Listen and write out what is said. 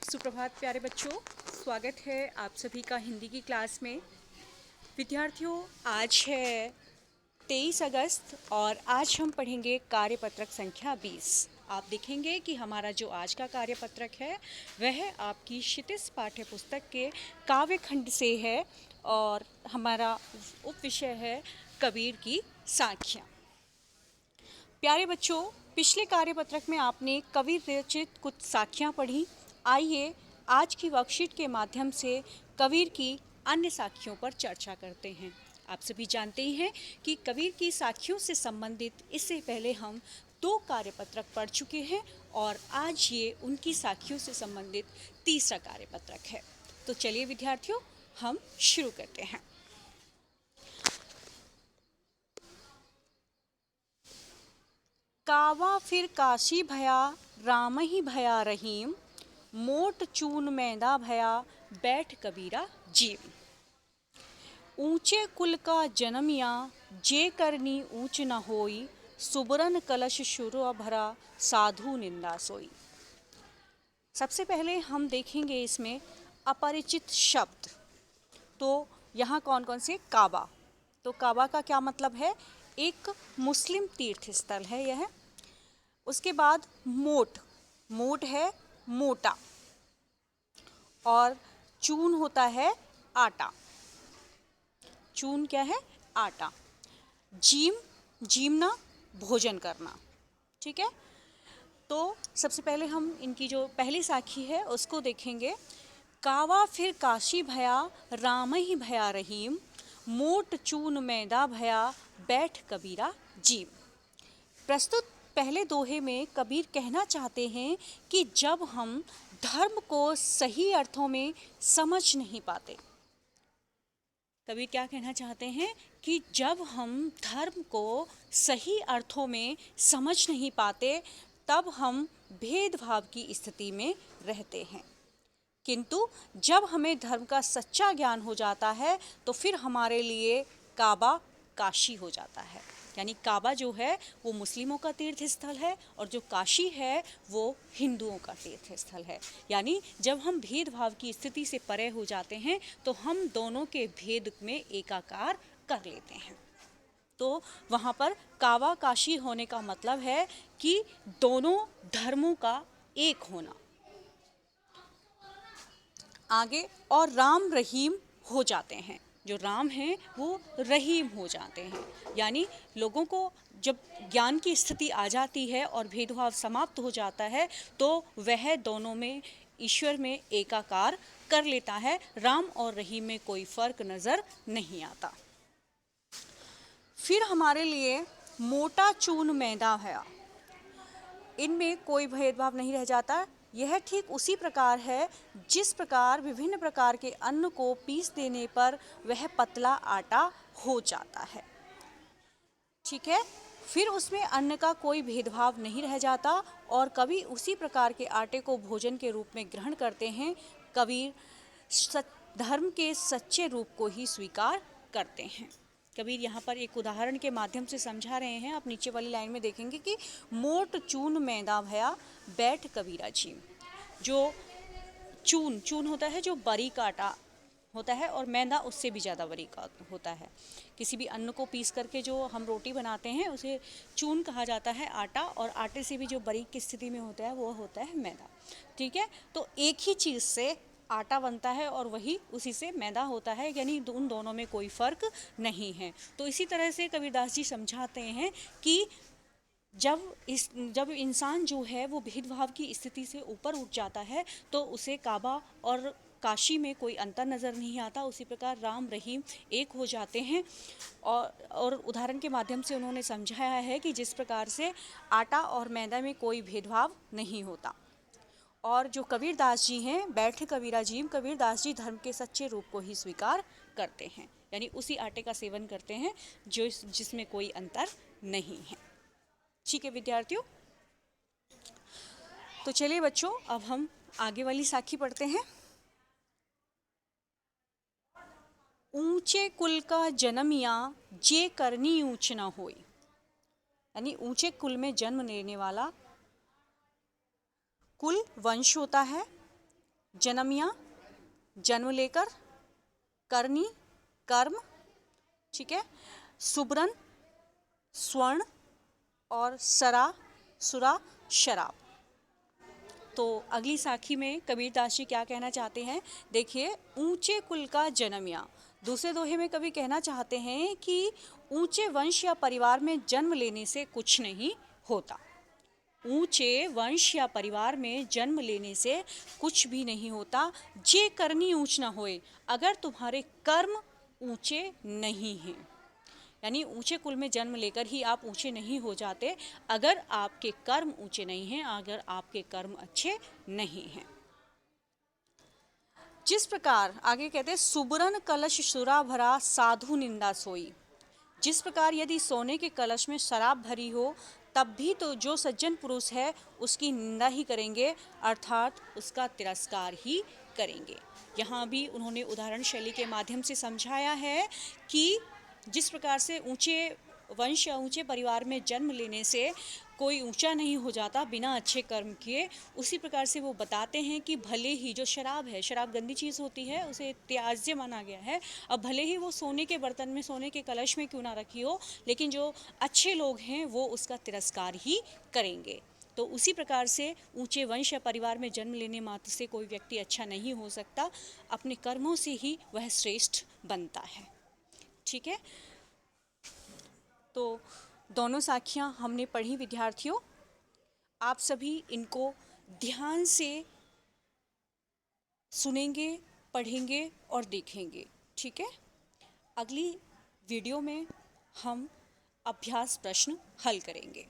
सुप्रभात प्यारे बच्चों, स्वागत है आप सभी का हिंदी की क्लास में। विद्यार्थियों, आज है 23 अगस्त और आज हम पढ़ेंगे कार्यपत्रक संख्या 20। आप देखेंगे कि हमारा जो आज का कार्यपत्रक है वह आपकी क्षितिज पाठ्य पुस्तक के काव्य खंड से है और हमारा उप विषय है कबीर की साखियाँ। प्यारे बच्चों, पिछले कार्यपत्रक में आपने कबीर रचित कुछ साखियाँ पढ़ी। आइए आज की वर्कशीट के माध्यम से कबीर की अन्य साखियों पर चर्चा करते हैं। आप सभी जानते ही हैं कि कबीर की साखियों से संबंधित इससे पहले हम 2 कार्यपत्रक पढ़ चुके हैं और आज ये उनकी साखियों से संबंधित तीसरा कार्यपत्रक है। तो चलिए विद्यार्थियों, हम शुरू करते हैं। कावा फिर काशी भया, राम ही भया रहीम, मोट चून मैदा भया, बैठ कबीरा जीव। ऊंचे कुल का जन्मिया, जे करनी ऊंच न होई, सुबरन कलश शुरु भरा, साधु निंदा सोई। सबसे पहले हम देखेंगे इसमें अपरिचित शब्द। तो यहाँ कौन कौन से? काबा। तो काबा का क्या मतलब है? एक मुस्लिम तीर्थ स्थल है यह। उसके बाद मोट, मोट है मोटा, और चून होता है आटा। चून क्या है? आटा। जीम, जीमना भोजन करना। ठीक है। तो सबसे पहले हम इनकी जो पहली साखी है उसको देखेंगे। कावा फिर काशी भया, राम ही भया रहीम, मोट चून मैदा भया, बैठ कबीरा जीम। प्रस्तुत पहले दोहे में कबीर कहना चाहते हैं कि जब हम धर्म को सही अर्थों में समझ नहीं पाते, कबीर क्या कहना चाहते हैं कि जब हम धर्म को सही अर्थों में समझ नहीं पाते तब हम भेदभाव की स्थिति में रहते हैं, किंतु जब हमें धर्म का सच्चा ज्ञान हो जाता है तो फिर हमारे लिए काबा काशी हो जाता है। यानी काबा जो है वो मुस्लिमों का तीर्थ स्थल है और जो काशी है वो हिंदुओं का तीर्थ स्थल है। यानी जब हम भेदभाव की स्थिति से परे हो जाते हैं तो हम दोनों के भेद में एकाकार कर लेते हैं। तो वहाँ पर काबा काशी होने का मतलब है कि दोनों धर्मों का एक होना। आगे, और राम रहीम हो जाते हैं। जो राम हैं वो रहीम हो जाते हैं। यानी लोगों को जब ज्ञान की स्थिति आ जाती है और भेदभाव समाप्त हो जाता है तो वह दोनों में ईश्वर में एकाकार कर लेता है। राम और रहीम में कोई फर्क नज़र नहीं आता। फिर हमारे लिए मोटा चून मैदा है, इनमें कोई भेदभाव नहीं रह जाता। यह ठीक उसी प्रकार है जिस प्रकार विभिन्न प्रकार के अन्न को पीस देने पर वह पतला आटा हो जाता है। ठीक है। फिर उसमें अन्न का कोई भेदभाव नहीं रह जाता और कभी उसी प्रकार के आटे को भोजन के रूप में ग्रहण करते हैं। कबीर धर्म के सच्चे रूप को ही स्वीकार करते हैं। कबीर यहाँ पर एक उदाहरण के माध्यम से समझा रहे हैं। आप नीचे वाली लाइन में देखेंगे कि मोट चून मैदा भया, बैठ कबीरा जीम। जो चून, चून होता है जो बारीक आटा होता है और मैदा उससे भी ज़्यादा बारीक होता है। किसी भी अन्न को पीस करके जो हम रोटी बनाते हैं उसे चून कहा जाता है, आटा, और आटे से भी जो बारीक की स्थिति में होता है वो होता है मैदा। ठीक है। तो एक ही चीज़ से आटा बनता है और वही उसी से मैदा होता है, यानी उन दोनों में कोई फ़र्क नहीं है। तो इसी तरह से कबीरदास जी समझाते हैं कि जब इंसान जो है वो भेदभाव की स्थिति से ऊपर उठ जाता है तो उसे काबा और काशी में कोई अंतर नज़र नहीं आता। उसी प्रकार राम रहीम एक हो जाते हैं। और उदाहरण के माध्यम से उन्होंने समझाया है कि जिस प्रकार से आटा और मैदा में कोई भेदभाव नहीं होता। और जो कबीरदास जी हैं, बैठ कबीरा जीम, कबीरदास जी धर्म के सच्चे रूप को ही स्वीकार करते हैं, यानी उसी आटे का सेवन करते हैं जिसमें कोई अंतर नहीं है। ठीक है विद्यार्थियों, तो चलिए बच्चों, अब हम आगे वाली साखी पढ़ते हैं। ऊंचे कुल का जन्मिया, जे करनी ऊंच न होई। यानी ऊंचे कुल में जन्म लेने वाला, कुल वंश होता है जन्मिया जन्म लेकर, करनी कर्म, ठीक है, सुबरन स्वर्ण, और सरा सुरा शराब। तो अगली साखी में कबीरदास जी क्या कहना चाहते हैं, देखिए, ऊंचे कुल का जन्मिया। दूसरे दोहे में कवि कहना चाहते हैं कि ऊंचे वंश या परिवार में जन्म लेने से कुछ नहीं होता। ऊंचे वंश या परिवार में जन्म लेने से कुछ भी नहीं होता। जे करनी ऊंच न होए, अगर तुम्हारे कर्म ऊंचे नहीं हैं, यानी ऊंचे कुल में जन्म लेकर ही आप ऊंचे नहीं हो जाते अगर आपके कर्म ऊंचे नहीं हैं, अगर आपके कर्म अच्छे नहीं हैं। जिस प्रकार आगे कहते हैं, सुबरन कलश सुरा भरा साधु निंदा सोई। जिस प्रकार यदि सोने के कलश में शराब भरी हो, तब भी तो जो सज्जन पुरुष है उसकी निंदा ही करेंगे, अर्थात उसका तिरस्कार ही करेंगे। यहाँ भी उन्होंने उदाहरण शैली के माध्यम से समझाया है कि जिस प्रकार से ऊंचे वंश या ऊंचे परिवार में जन्म लेने से कोई ऊंचा नहीं हो जाता बिना अच्छे कर्म किए, उसी प्रकार से वो बताते हैं कि भले ही जो शराब है, शराब गंदी चीज़ होती है, उसे त्याज्य माना गया है। अब भले ही वो सोने के बर्तन में, सोने के कलश में क्यों ना रखी हो, लेकिन जो अच्छे लोग हैं वो उसका तिरस्कार ही करेंगे। तो उसी प्रकार से ऊंचे वंश या परिवार में जन्म लेने मात्र से कोई व्यक्ति अच्छा नहीं हो सकता, अपने कर्मों से ही वह श्रेष्ठ बनता है। ठीक है, तो दोनों साखियाँ हमने पढ़ी विद्यार्थियों। आप सभी इनको ध्यान से सुनेंगे, पढ़ेंगे और देखेंगे। ठीक है, अगली वीडियो में हम अभ्यास प्रश्न हल करेंगे।